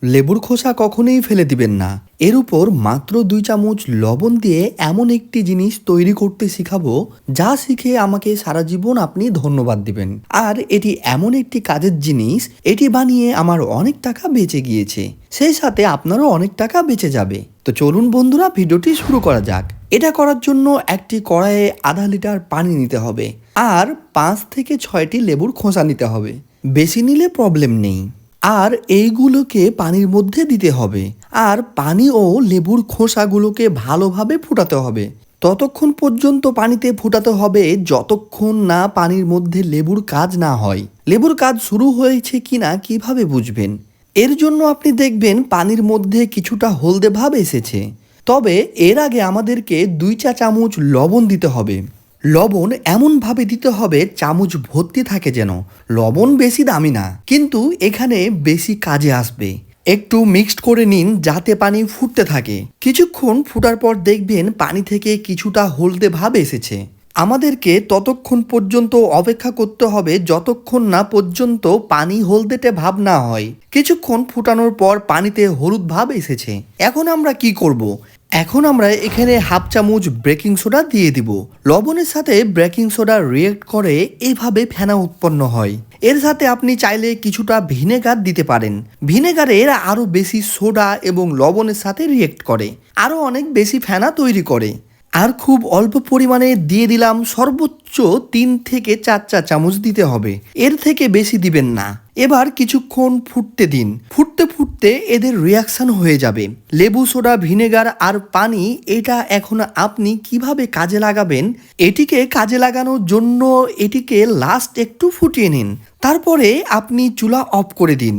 লেবুর খোসা কখনোই ফেলে দিবেন না। এর উপর মাত্র 2 চামচ লবণ দিয়ে এমন একটি জিনিস তৈরি করতে শিখাবো, যা শিখে আমাকে সারা জীবন আপনি ধন্যবাদ দিবেন। আর এটি এমন একটি কাজের জিনিস, এটি বানিয়ে আমার অনেক টাকা বেঁচে গিয়েছে, সেই সাথে আপনারও অনেক টাকা বেঁচে যাবে। তো চলুন বন্ধুরা, ভিডিওটি শুরু করা যাক। এটা করার জন্য একটি কড়াইয়ে আধা লিটার পানি নিতে হবে আর 5 থেকে 6টি লেবুর খোসা নিতে হবে। বেশি নিলে প্রবলেম নেই। আর এইগুলোকে পানির মধ্যে দিতে হবে আর পানি ও লেবুর খোসাগুলোকে ভালোভাবে ফুটাতে হবে। ততক্ষণ পর্যন্ত পানিতে ফুটাতে হবে যতক্ষণ না পানির মধ্যে লেবুর কাজ না হয়। লেবুর কাজ শুরু হয়েছে কিনা কিভাবে বুঝবেন? এর জন্য আপনি দেখবেন পানির মধ্যে কিছুটা হলদে ভাব এসেছে। তবে এর আগে আমাদেরকে 2 চা চামচ লবণ দিতে হবে। লবণ এমনভাবে দিতে হবে চামচ ভর্তি থাকে যেন। লবণ বেশি দামি না, কিন্তু এখানে বেশি কাজে আসবে। একটু মিক্সড করে নিন যাতে পানি ফুটতে থাকে। কিছুক্ষণ ফুটার পর দেখবেন পানি থেকে কিছুটা হলদে ভাব এসেছে। আমাদেরকে ততক্ষণ পর্যন্ত অপেক্ষা করতে হবে যতক্ষণ না পর্যন্ত পানি হলদেটে ভাব না হয়। কিছুক্ষণ ফুটানোর পর পানিতে হলুদ ভাব এসেছে। এখন আমরা কি করব? এখন আমরা এখানে হাফ চামচ বেকিং সোডা দিয়ে দিব। লবণের সাথে বেকিং সোডা রিয়েক্ট করে এইভাবে ফেনা উৎপন্ন হয়। এর সাথে আপনি চাইলে কিছুটা ভিনেগার দিতে পারেন। ভিনেগারের আরও বেশি সোডা এবং লবণের সাথে রিয়েক্ট করে, আরও অনেক বেশি ফেনা তৈরি করে। আর খুব অল্প পরিমাণে দিয়ে দিলাম, সর্বোচ্চ 3 থেকে 4 চা চামচ দিতে হবে, এর থেকে বেশি দিবেন না। এবার কিছুক্ষণ ফুটতে দিন। ফুটতে ফুটতে এদের রিয়াকশন হয়ে যাবে। লেবু সোডা, ভিনেগার আর পানি, এটা এখন আপনি কিভাবে কাজে লাগাবেন? এটিকে কাজে লাগানোর জন্য এটিকে লাস্ট একটু ফুটিয়ে নিন, তারপরে আপনি চুলা অফ করে দিন।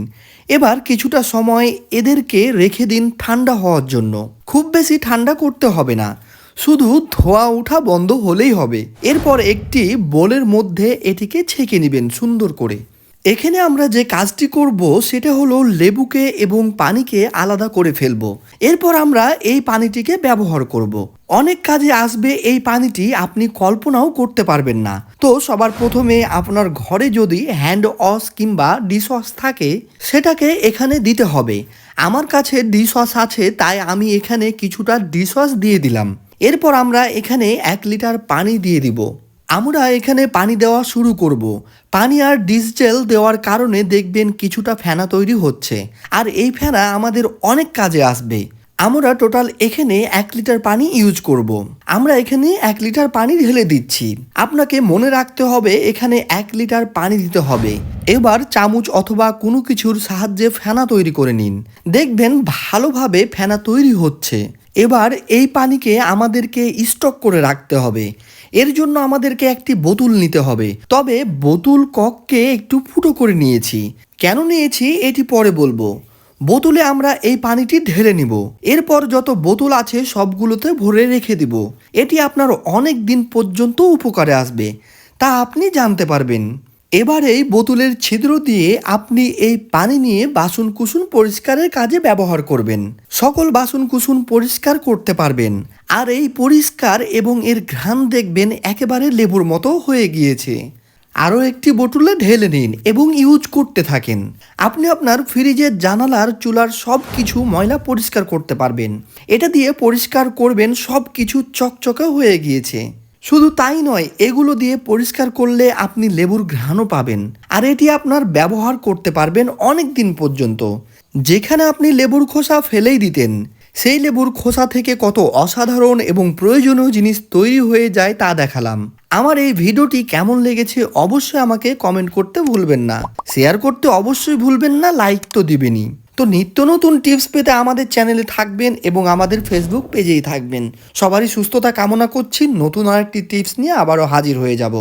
এবার কিছুটা সময় এদেরকে রেখে দিন ঠান্ডা হওয়ার জন্য। খুব বেশি ঠান্ডা করতে হবে না, শুধু ধোয়া ওঠা বন্ধ হলেই হবে। এরপর একটি বোলের মধ্যে এটিকে ছেঁকে নেবেন সুন্দর করে। এখানে আমরা যে কাজটি করব সেটা হলো লেবুকে এবং পানিকে আলাদা করে ফেলবো। এরপর আমরা এই পানিটিকে ব্যবহার করব। অনেক কাজে আসবে এই পানিটি, আপনি কল্পনাও করতে পারবেন না। তো সবার প্রথমে আপনার ঘরে যদি হ্যান্ড ওয়াশ কিংবা ডিশ ওয়াশ থাকে, সেটাকে এখানে দিতে হবে। আমার কাছে ডিশ ওয়াশ আছে, তাই আমি এখানে কিছুটা ডিশ ওয়াশ দিয়ে দিলাম। এরপর আমরা এখানে 1 লিটার পানি দিয়ে দিব। আমরা এখানে পানি দেওয়া শুরু করব। পানি আর ডিশ জেল দেওয়ার কারণে দেখবেন কিছুটা ফেনা তৈরি হচ্ছে, আর এই ফেনা আমাদের অনেক কাজে আসবে। আমরা টোটাল এখানে 1 লিটার পানি ইউজ করব। আমরা এখানে 1 লিটার পানি ঢেলে দিচ্ছি। আপনাকে মনে রাখতে হবে এখানে 1 লিটার পানি দিতে হবে। এবার চামচ অথবা কোনো কিছুর সাহায্যে ফেনা তৈরি করে নিন। দেখবেন ভালোভাবে ফেনা তৈরি হচ্ছে। এবার এই পানিকে আমাদেরকে স্টক করে রাখতে হবে। এর জন্য আমাদেরকে একটি বোতল নিতে হবে। তবে বোতল কককে একটু ফুটো করে নিয়েছি। কেন নিয়েছি এটি পরে বলবো। বোতলে আমরা এই পানিটি ঢেলে নিব। এরপর যত বোতল আছে সবগুলোতে ভরে রেখে দিব। এটি আপনার অনেক দিন পর্যন্ত উপকারে আসবে, তা আপনি জানতে পারবেন। এবার এই বোতলের ছিদ্র দিয়ে আপনি এই পানি নিয়ে বাসন কুসুন পরিষ্কারের কাজে ব্যবহার করবেন। সকল বাসন কুসুন পরিষ্কার করতে পারবেন। আর এই পরিষ্কার এবং এর ঘ্রাণ দেখবেন একেবারে লেবুর মতো হয়ে গিয়েছে। আরও একটি বোতলে ঢেলে নিন এবং ইউজ করতে থাকেন। আপনি আপনার ফ্রিজের, জানালার, চুলার সব কিছু ময়লা পরিষ্কার করতে পারবেন। এটা দিয়ে পরিষ্কার করবেন, সব কিছু চকচকে হয়ে গিয়েছে। শুধু তাই নয়, এগুলো দিয়ে পরিষ্কার করলে আপনি লেবুর ঘ্রাণও পাবেন, আর এটি আপনার ব্যবহার করতে পারবেন অনেক দিন পর্যন্ত। যেখানে আপনি লেবুর খোসা ফেলেই দিতেন, সেই লেবুর খোসা থেকে কত অসাধারণ এবং প্রয়োজনীয় জিনিস তৈরি হয়ে যায় তা দেখালাম। আমার এই ভিডিওটি কেমন লেগেছে অবশ্যই আমাকে কমেন্ট করতে ভুলবেন না। শেয়ার করতে অবশ্যই ভুলবেন না, লাইক তো দিবেনই। তো নিত্য নতুন টিপস পেতে আমাদের চ্যানেলে থাকবেন এবং আমাদের ফেসবুক পেজেই থাকবেন। সবারই সুস্থতা কামনা করছি। নতুন আরেকটি টিপস নিয়ে আবারও হাজির হয়ে যাব।